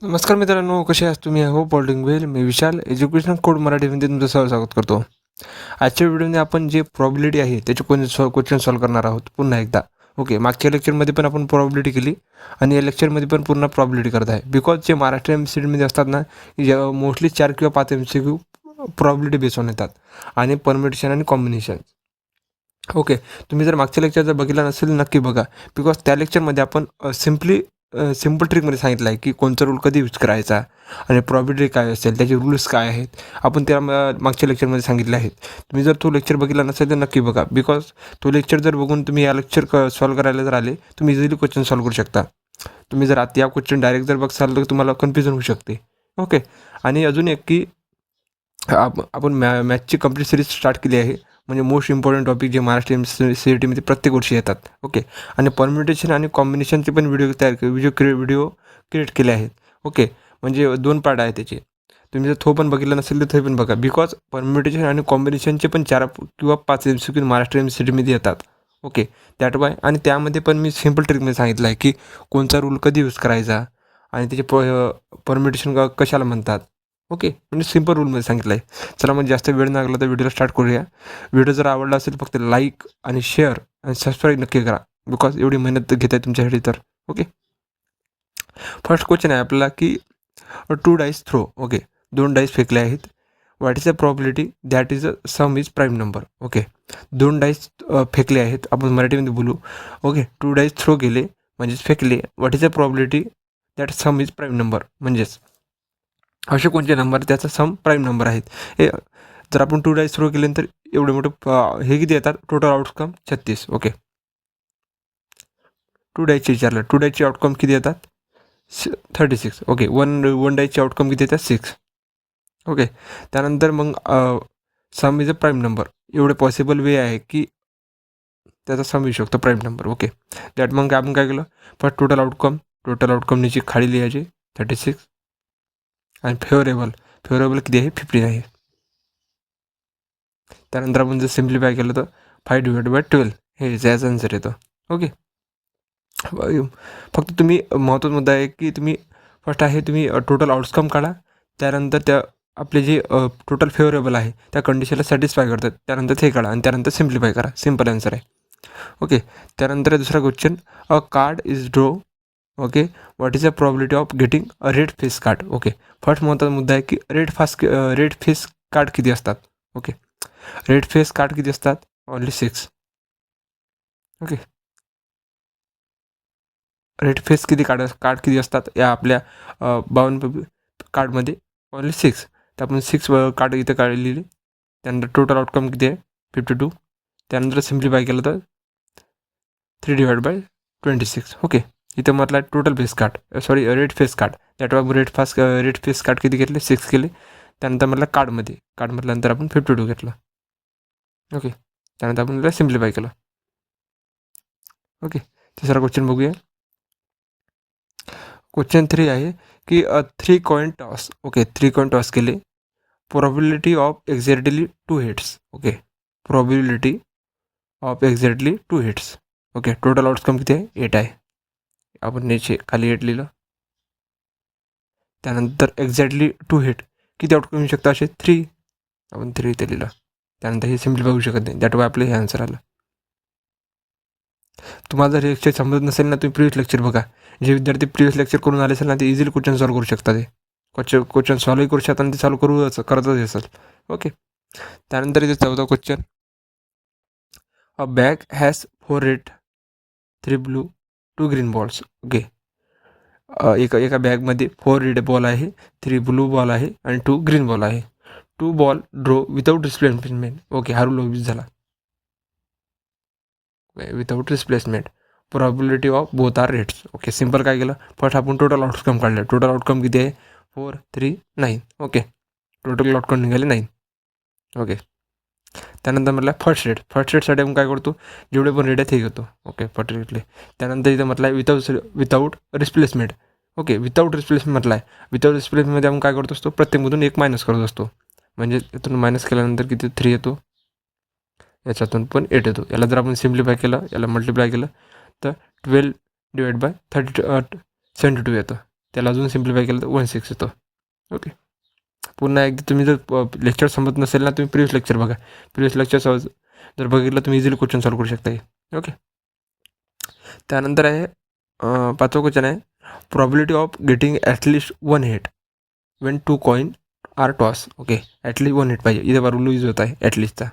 नमस्कार मित्रांनो, कसे आहात तुम्ही? हो बॉल्डिंग वेल. मी विशाल एज्युकेशन कोड मराठीमध्ये तुमचं स्वागत करतो. आजच्या व्हिडिओमध्ये आपण जे प्रॉबिलिटी आहे त्याचे क्वेश्चन सॉल्व करणार आहोत पुन्हा एकदा. ओके, मागच्या लेक्चरमध्ये पण आपण प्रॉबिलिटी केली आणि या लेक्चरमध्ये पण पुन्हा प्रॉबिलिटी करत आहे. बिकॉज जे महाराष्ट्र MCDमध्ये असतात ना, मोस्टली 4 किंवा 5 MCQ प्रॉबिलिटी बेस होऊन येतात आणि परमिटेशन आणि कॉम्बिनेशन. ओके, तुम्ही जर मागच्या लेक्चर जर बघितला नसेल नक्की बघा. बिकॉज त्या लेक्चरमध्ये आपण सिम्पल ट्रिकमध्ये सांगितलं आहे की कोणता रूल कधी यूज करायचा आणि प्रॉबिलिटी काय असेल, त्याचे रूल्स काय आहेत, आपण त्या मागच्या लेक्चरमध्ये सांगितले आहेत. तुम्ही जर तो लेक्चर बघितला नसेल तर नक्की बघा. बिकॉज तो लेक्चर जर बघून तुम्ही या लेक्चर सॉल्व करायला जर आले, तुम्ही इझिली क्वेश्चन सॉल्व करू शकता. तुम्ही जर आता या क्वेश्चन डायरेक्ट जर बघसाल तर तुम्हाला कन्फ्युजन होऊ शकते. ओके, आणि अजून एक की आपण मॅथची कंप्लीट सिरीज स्टार्ट केली आहे. म्हणजे मोस्ट इम्पॉर्टंट टॉपिक जे महाराष्ट्र CETमध्ये प्रत्येक वर्षी येतात. ओके, आणि परम्युटेशन आणि कॉम्बिनेशनचे पण व्हिडिओ क्रिएट केले आहेत. ओके, म्हणजे 2 पार्ट आहे त्याचे. तुम्ही जर तो पण बघितला नसेल तर ते पण बघा. बिकॉज परम्युटेशन आणि कॉम्बिनेशनचे पण 4 किंवा 5 MCQ महाराष्ट्र MCDमध्ये येतात. Okay, that Y. आणि त्यामध्ये पण मी सिम्पल ट्रिकमध्ये सांगितलं आहे की कोणता रूल कधी यूज करायचा आणि त्याचे परम्युटेशन कशाला म्हणतात. ओके, म्हणजे सिम्पल रूलमध्ये सांगितलं आहे. चला मग जास्त वेळ न लागला तर व्हिडिओला स्टार्ट करूया. व्हिडिओ जर आवडला असेल फक्त लाईक आणि शेअर आणि सबस्क्राईब नक्की करा. बिकॉज एवढी मेहनत घेत आहे तुमच्यासाठी तर. ओके, फर्स्ट क्वेश्चन आहे आपला की 2 डाईस थ्रो. ओके, 2 डाईस फेकले आहेत. What is the probability that is a some is prime number. Okay, 2 dice फेकले आहेत, आपण मराठीमध्ये बोलू. ओके, 2 डाईस थ्रो केले म्हणजेच फेकले. What is the probability that some is prime number, म्हणजेच असे कोणते नंबर त्याचा सम प्राईम नंबर आहेत. हे जर आपण 2 डाईस थ्रो केल्यानंतर एवढे मोठे हे किती येतात, टोटल आउटकम 36. ओके, 2 डाईसचे विचारलं, 2 डाईसचे आउटकम किती येतात, 36. ओके, वन डाईसचे आउटकम किती येतात, 6. ओके, त्यानंतर मग सम इज अ प्राईम नंबर. एवढे पॉसिबल वे आहे की त्याचा सम येऊ शकतो प्राईम नंबर. ओके, दॅट मग आपण काय केलं, फर्स्ट टोटल आउटकमची खाली लिहायची 36 आणि फेवरेबल किती आहे, 15 आहे. त्यानंतर आपण जर सिम्प्लिफाय केलं तर 5/12 हे याचा आन्सर येतो. ओके, फक्त तुम्ही महत्त्वाचा मुद्दा आहे की तुम्ही फर्स्ट आहे तुम्ही टोटल आउटकम काढा. त्यानंतर त्या आपले जे टोटल फेवरेबल आहे त्या कंडिशनला सॅटिस्फाय करतात, त्यानंतर ते काढा आणि त्यानंतर सिम्प्लिफाय करा. सिम्पल आन्सर आहे. ओके, त्यानंतर दुसरा question, a card is draw. Okay, what is the probability of getting a red face card. Okay, first महत्त्वाचा मुद्दा आहे की रेड फेस कार्ड किती असतात. ओके, रेड फेस कार्ड किती असतात, only 6. Okay, red face card किती असतात या आपल्या 52 कार्डमध्ये, ओनली 6. तर आपण 6 कार्ड इथं लिहिले. त्यानंतर टोटल आउटकम किती आहे, 52. त्यानंतर सिम्प्लिफाय केलं तर 3/26. ओके, इथं म्हटलं total face card, red face card. त्यात रेड फेस कार्ड किती घेतले, 6 केले. त्यानंतर म्हटलं कार्ड म्हटल्यानंतर आपण 52 घेतलं. ओके, त्यानंतर आपण सिम्प्लिफाय केलं. ओके, तिसरा क्वेश्चन बघूया. क्वेश्चन 3 आहे की 3 coin toss. Okay, 3 coin toss केले. Probability of exactly 2 hits. Okay, probability of exactly 2 hits. Okay, total outcome किती आहे, 8 आहे. आपण याचे खाली 8 लिहिलं. त्यानंतर एक्झॅक्टली 2 हिट किती आउटकम येऊ शकतं, असे 3. आपण 3 इथे लिहिलं. त्यानंतर हे सिम्प्लिफाय होऊ शकत नाही, दॅट वाय आपलं हे आन्सर आलं. तुम्हाला जर लेक्चर समजत नसेल ना, तुम्ही प्रिव्हियस लेक्चर बघा. जे विद्यार्थी प्रिव्हियस लेक्चर करून आले असेल ना, ते इझिली क्वेश्चन सॉल्व करू शकतात. क्वेश्चन सॉल्वही करू शकतात आणि ते सॉल्व करतच असेल. ओके, त्यानंतर इथे 14 question, a bag has 4 red 3 blue 2 green balls. Okay, एका बॅगमध्ये 4 रेड बॉल आहे, 3 ब्लू बॉल आहे आणि 2 ग्रीन बॉल आहे. 2 ball draw without displacement. Okay, हा रूल ऑब्विस झाला, without replacement. Probability of both are reds. Okay, simple काय केलं, फर्स्ट आपण टोटल आउटकम काढलं. टोटल आउटकम किती आहे, 4, 3, 9. ओके, टोटल आउटकम निघाले 9. ओके, त्यानंतर म्हटलं फर्स्ट रेटसाठी आपण काय करतो, जेवढे पण रेट आहे ते घेतो. ओके, फर्स्ट रेटले. त्यानंतर इथं म्हटलं आहे without replacement. Okay, without replacement म्हटलं आहे. विदाऊट रिप्लेसमेंटमध्ये आपण काय करत असतो, प्रत्येकमधून एक मायनस करत असतो. म्हणजे यातून मायनस केल्यानंतर किती, 3 येतो. याच्यातून पण 8 येतो. याला जर आपण सिम्प्लिफाय केलं, याला मल्टिप्लाय केलं तर 12/30 72 येतं. त्याला अजून सिम्प्लिफाय केलं तर 16 येतो. ओके, पुन्हा एकदा तुम्ही जर लेक्चर समजत नसेल ना, तुम्ही प्रिव्हियस लेक्चर बघा. प्रिव्हियस लेक्चर जर बघितलं तुम्ही इझिली क्वेश्चन सॉल्व करू शकता. ओके, त्यानंतर आहे 5वा क्वेश्चन आहे प्रॉबिलिटी ऑफ गेटिंग ॲटलिस्ट 1 hit when 2 coin are toss. Okay, ॲटलिस्ट 1 हिट पाहिजे. इथे रूल यूज होत आहे ॲटलिस्टचा.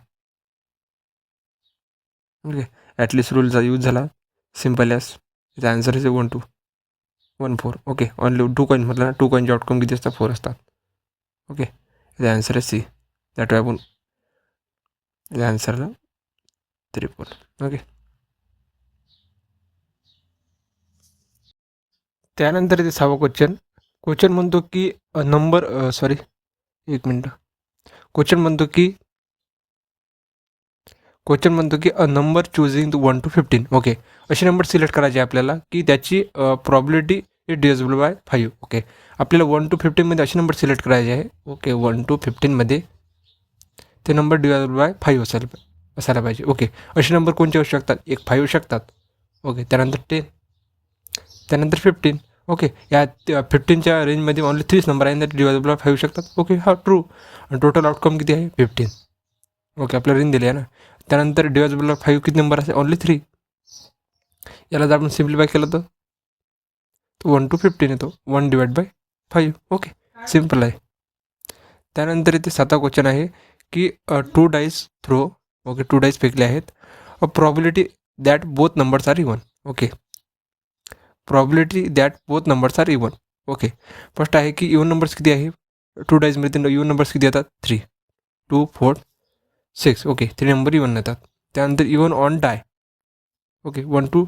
ओके, ॲटलिस्ट रूलचा यूज झाला. Simple as. इथे answer is 1 2 1 4. Okay, only 2 coin म्हटलं ना, 2 कॉइनचे आउटकम किती असतात? 4 असतात. ओके, इथे आन्सर आहे सी. दॅट वे आपण इथे आन्सरला 3 4. ओके, त्यानंतर इथे 6वा क्वेश्चन म्हणतो की नंबर सॉरी एक मिनटं. क्वेश्चन म्हणतो की a number choosing 1 to 15. Okay, असे नंबर सिलेक्ट करायचे आपल्याला की त्याची probability is divisible by 5. Okay, आपल्याला 1 to 15मध्ये असे नंबर सिलेक्ट करायचे आहे. ओके, 1 to 15मध्ये ते नंबर डिव्हिजिबल बाय 5 असायला पाहिजे. ओके, असे नंबर कोणते असू शकतात? एक 5 येऊ शकतात. ओके, त्यानंतर 10, त्यानंतर 15. ओके, या 15च्या रेंजमध्ये ओनली 3 नंबर आहे, डिव्हिजिबल बाय 5 येऊ शकतात. ओके, हा ट्रू. टोटल आउटकम किती आहे? 15. ओके, आपल्याला रेंज दिली आहे ना. त्यानंतर डिव्हिजिबल बाय 5 किती नंबर असेल? ओनली 3. याला जर आपण सिम्प्लिफाय केलं तर 1 to 15 येतो. 1 डिवाइड बाय 5. ओके, सिम्पल आहे. त्यानंतर इथे 7वा क्वेश्चन आहे की 2 डाईस थ्रो. ओके, 2 डाईस फेकले आहेत. A probability that both numbers are even. Okay, probability that both numbers are even. Okay, first आहे की इवन नंबर्स किती आहे? 2 डाईजमध्ये इवन नंबर्स किती येतात? 3 2 4 6. ओके, 3 नंबर इवन येतात. त्यानंतर even on die. Okay, 1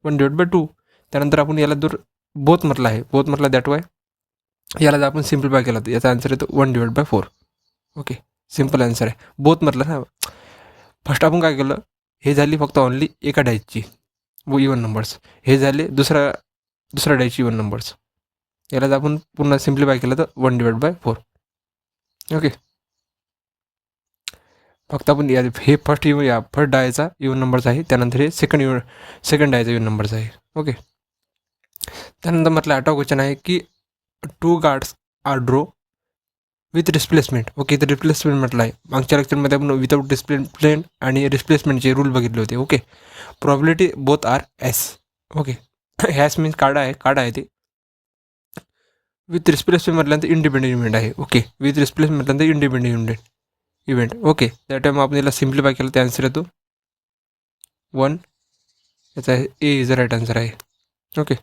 divide by 2. त्यानंतर आपण याला जर बोथ म्हटलं आहे, बोथ म्हटलं दॅट वाय, याला जर आपण सिम्प्लिफाय केला तर याचा आन्सर येतो 1 divide bye 4. Okay, simple answer आहे. बोथ म्हटलं ना, फर्स्ट आपण काय केलं, हे झाली फक्त ओनली एका डायची व इवन नंबर्स. हे झाले दुसऱ्या डायची इवन नंबर्स. याला जर आपण पुन्हा सिम्प्लिफाय केलं तर 1 डिवाइड बाय 4. ओके, फक्त आपण हे फर्स्ट डायचा इवन नंबरचा आहे. त्यानंतर हे सेकंड डायचा इवन नंबरचा आहे. ओके, त्यानंतर म्हटलं 8वा क्वेश्चन आहे की 2 गार्ड्स आर ड्रो विथ रिप्लेसमेंट. ओके, तर रिप्लेसमेंट म्हटलं आहे. मागच्या लेक्चरमध्ये आपण विदाऊट रिप्लेसमेंट आणि रिप्लेसमेंटचे रूल बघितले होते. Okay, probability both are ace. Okay, ace means card आहे ते. विथ रिप्लेसमेंट म्हटल्यानंतर इंडिपेंडेंट इव्हेंट आहे. ओके, विथ रिप्लेसमेंट म्हटल्यानंतर इंडिपेंडेंट इव्हेंट. ओके, त्या टाईम आपण याला सिम्प्लिफाय केलं तर आन्सर येतो 1. याचा A is the right answer आहे. ओके,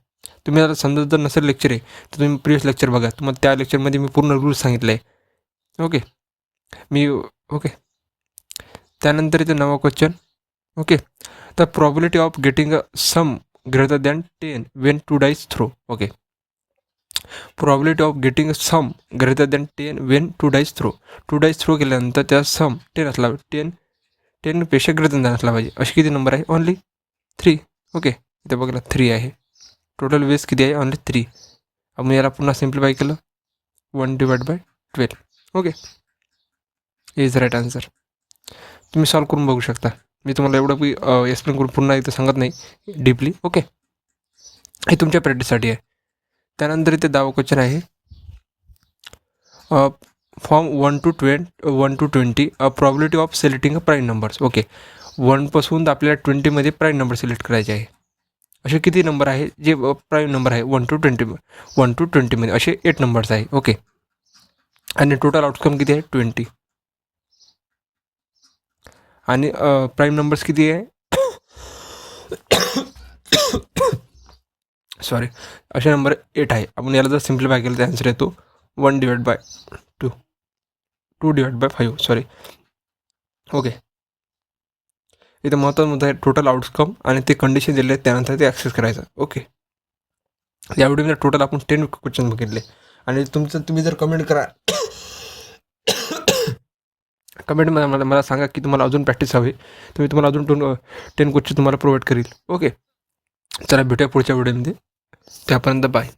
तुम्ही आता समजत जर नसेल लेक्चर आहे तर तुम्ही प्रिव्हियस लेक्चर बघा. तुम्हाला त्या लेक्चरमध्ये मी पूर्ण रूल्स सांगितले आहे. ओके, त्यानंतर इथे 9वा question. Okay, the probability of getting a sum greater than 10 when 2 dice throw. Okay, probability of getting sum greater than 10 when 2 dice throw. 2 dice throw केल्यानंतर त्या सम 10 असला, 10पेक्षा ग्रेटर दॅन असला पाहिजे. असे किती नंबर आहे? ओनली 3. ओके, इथे बघा 3 आहे. टोटल वेस किती आहे? ओनली 3. आपण याला पुन्हा सिम्प्लिफाय केलं 1 divide by 12. Okay, is right answer. तुम्ही सॉल्व करून बघू शकता. मी तुम्हाला एवढं एक्सप्लेन करून पुन्हा एकदा सांगत नाही डीपली. ओके, हे तुमच्या प्रॅक्टिससाठी आहे. त्यानंतर इथे 10वा क्वेश्चन आहे from 1 to 20 a probability of selecting a prime numbers. Okay, 1पासून आपल्याला 20मध्ये प्राईम नंबर सिलेक्ट करायचे आहे. असे किती नंबर आहे जे प्राईम नंबर आहे 1 to 20मध्ये? असे 8 नंबर्स आहे. ओके, आणि टोटल आउटकम किती आहे? 20. आणि प्राईम नंबर्स किती आहे? सॉरी, असे नंबर 8 आहे. आपण याला जर सिम्प्लिफाय केलं तर आन्सर येतो 1 divide by 2 divide by 5. Sorry. Okay, इथे महत्त्वाचं आहे टोटल आउटकम आणि ते कंडिशन दिले आहेत त्यानंतर ते ॲक्सेस करायचं. ओके, या व्हिडिओमध्ये टोटल आपण 10 क्वेश्चन बघितले. आणि तुम्ही जर कमेंट करा कमेंटमध्ये मला सांगा की तुम्हाला अजून प्रॅक्टिस हवी, तर मी तुम्हाला अजून 10 क्वेश्चन तुम्हाला प्रोव्हाइड करील. ओके, चला भेटूया पुढच्या व्हिडिओमध्ये. त्यापर्यंत बाय.